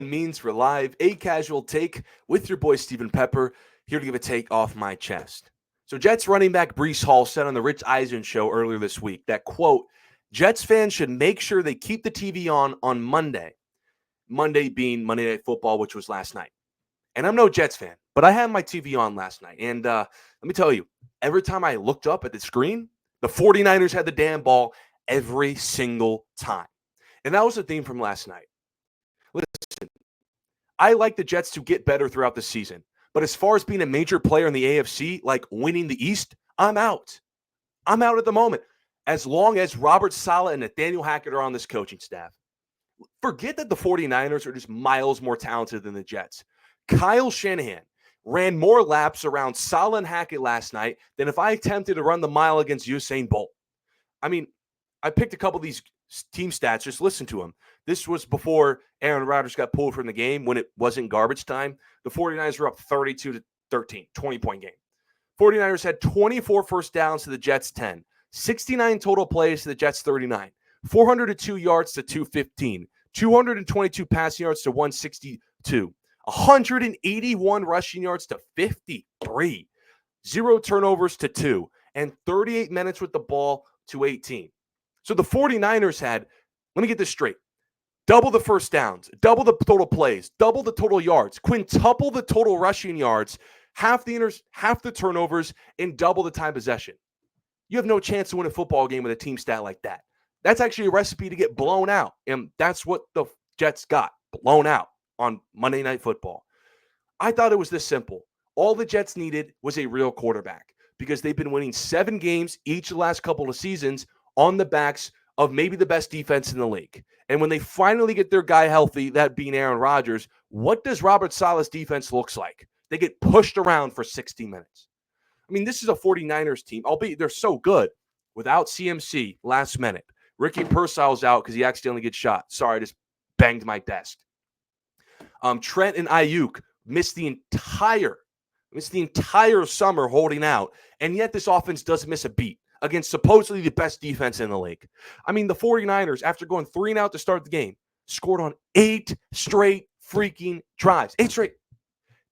Means for live, a casual take with your boy Stephen Pepper, here to give a take off my chest. So Jets running back Brees Hall said on the Rich Eisen show earlier this week that, quote, Jets fans should make sure they keep the TV on Monday. Monday being Monday Night Football, which was last night. And I'm no Jets fan, but I had my TV on last night. And let me tell you, every time I looked up at the screen, the 49ers had the damn ball every single time. And that was the theme from last night. Listen, I like the Jets to get better throughout the season. But as far as being a major player in the AFC, like winning the East, I'm out. I'm out at the moment. As long as Robert Saleh and Nathaniel Hackett are on this coaching staff. Forget that the 49ers are just miles more talented than the Jets. Kyle Shanahan ran more laps around Saleh and Hackett last night than if I attempted to run the mile against Usain Bolt. I mean, I picked a couple of these team stats. Just listen to them. This was before Aaron Rodgers got pulled from the game when it wasn't garbage time. The 49ers were up 32-13, 20-point game. 49ers had 24 first downs to the Jets 10, 69 total plays to the Jets 39, 402 yards to 215, 222 passing yards to 162, 181 rushing yards to 53, 0 turnovers to 2, and 38 minutes with the ball to 18. So the 49ers had, let me get this straight, double the first downs, double the total plays, double the total yards, quintuple the total rushing yards, half the turnovers, and double the time possession. You have no chance to win a football game with a team stat like that. That's actually a recipe to get blown out, and that's what the Jets got, blown out on Monday Night Football. I thought it was this simple. All the Jets needed was a real quarterback because they've been winning 7 games each of the last couple of seasons on the backs of maybe the best defense in the league. And when they finally get their guy healthy, that being Aaron Rodgers, what does Robert Saleh's defense looks like? They get pushed around for 60 minutes. I mean, this is a 49ers team, albeit they're so good, without CMC last minute. Ricky Pearsall's out because he accidentally gets shot. Sorry, I just banged my desk. Trent and Ayuk missed the entire summer holding out, and yet this offense doesn't miss a beat against supposedly the best defense in the league. I mean, the 49ers, after going 3-and-out to start the game, scored on 8 straight freaking drives. 8 straight.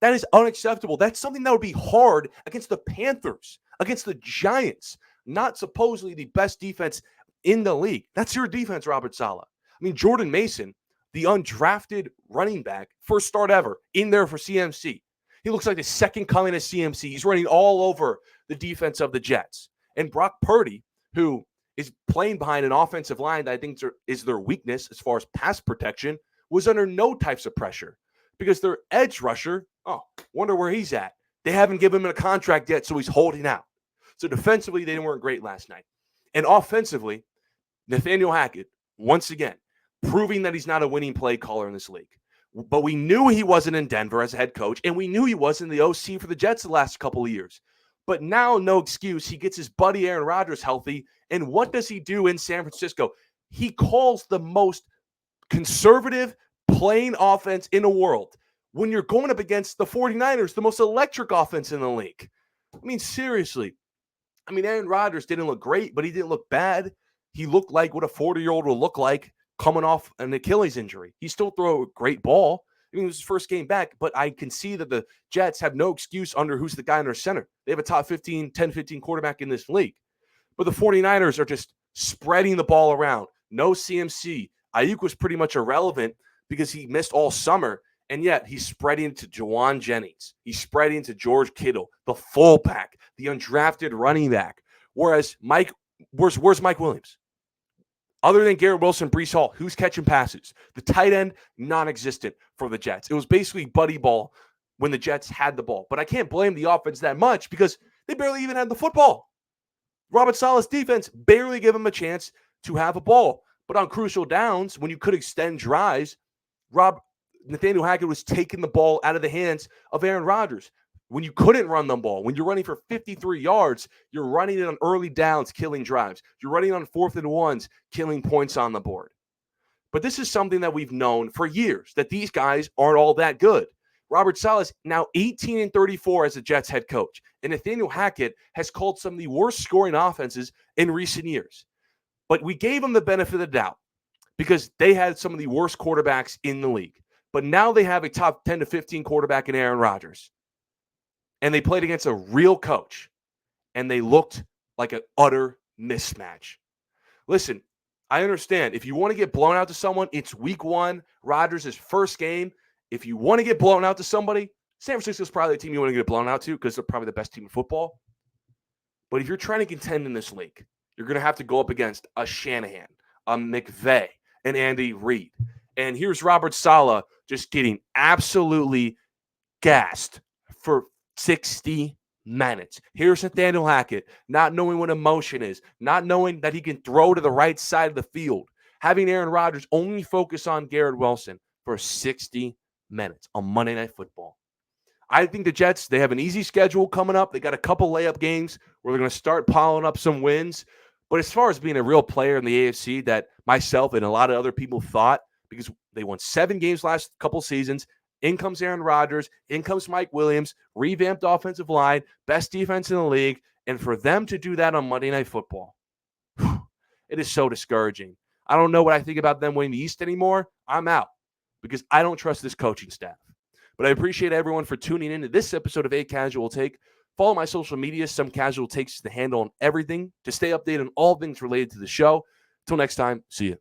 That is unacceptable. That's something that would be hard against the Panthers, against the Giants, not supposedly the best defense in the league. That's your defense, Robert Saleh. I mean, Jordan Mason, the undrafted running back, first start ever, in there for CMC. He looks like the second coming of CMC. He's running all over the defense of the Jets. And Brock Purdy, who is playing behind an offensive line that I think is their weakness as far as pass protection, was under no types of pressure because their edge rusher, wonder where he's at. They haven't given him a contract yet, so he's holding out. So defensively, they weren't great last night. And offensively, Nathaniel Hackett, once again, proving that he's not a winning play caller in this league. But we knew he wasn't in Denver as a head coach, and we knew he wasn't the OC for the Jets the last couple of years. But now, no excuse. He gets his buddy Aaron Rodgers healthy, and what does he do in San Francisco? He calls the most conservative playing offense in the world when you're going up against the 49ers, the most electric offense in the league. I mean, seriously. I mean, Aaron Rodgers didn't look great, but he didn't look bad. He looked like what a 40-year-old will look like coming off an Achilles injury. He still threw a great ball. I mean, it was his first game back, but I can see that the Jets have no excuse under who's the guy in their center. They have a top 10, 15 quarterback in this league. But the 49ers are just spreading the ball around. No CMC. Ayuk was pretty much irrelevant because he missed all summer, and yet he's spreading to Jawan Jennings. He's spreading to George Kittle, the fullback, the undrafted running back. Whereas where's Mike Williams? Other than Garrett Wilson, Brees Hall, who's catching passes? The tight end, non-existent for the Jets. It was basically buddy ball when the Jets had the ball. But I can't blame the offense that much because they barely even had the football. Robert Saleh's defense barely gave him a chance to have a ball. But on crucial downs, when you could extend drives, Nathaniel Hackett was taking the ball out of the hands of Aaron Rodgers. When you couldn't run the ball, when you're running for 53 yards, you're running it on early downs, killing drives. You're running on 4th and 1s, killing points on the board. But this is something that we've known for years, that these guys aren't all that good. Robert Saleh is now 18-34 as a Jets head coach, and Nathaniel Hackett has called some of the worst scoring offenses in recent years. But we gave him the benefit of the doubt because they had some of the worst quarterbacks in the league. But now they have a top 10 to 15 quarterback in Aaron Rodgers. And they played against a real coach. And they looked like an utter mismatch. Listen, I understand. If you want to get blown out to someone, it's week 1, Rodgers' first game. If you want to get blown out to somebody, San Francisco is probably the team you want to get blown out to because they're probably the best team in football. But if you're trying to contend in this league, you're going to have to go up against a Shanahan, a McVay, and Andy Reid. And here's Robert Saleh just getting absolutely gassed for 60 minutes. Here's Nathaniel Hackett not knowing what emotion is, not knowing that he can throw to the right side of the field, having Aaron Rodgers only focus on Garrett Wilson for 60 minutes on Monday Night Football. I think the Jets, they have an easy schedule coming up. They got a couple layup games where they're going to start piling up some wins. But as far as being a real player in the AFC that myself and a lot of other people thought, because they won 7 games last couple seasons, in comes Aaron Rodgers, in comes Mike Williams, revamped offensive line, best defense in the league, and for them to do that on Monday Night Football, it is so discouraging. I don't know what I think about them winning the East anymore. I'm out because I don't trust this coaching staff. But I appreciate everyone for tuning in to this episode of A Casual Take. Follow my social media, Some Casual Takes, the handle on everything to stay updated on all things related to the show. Till next time, see you.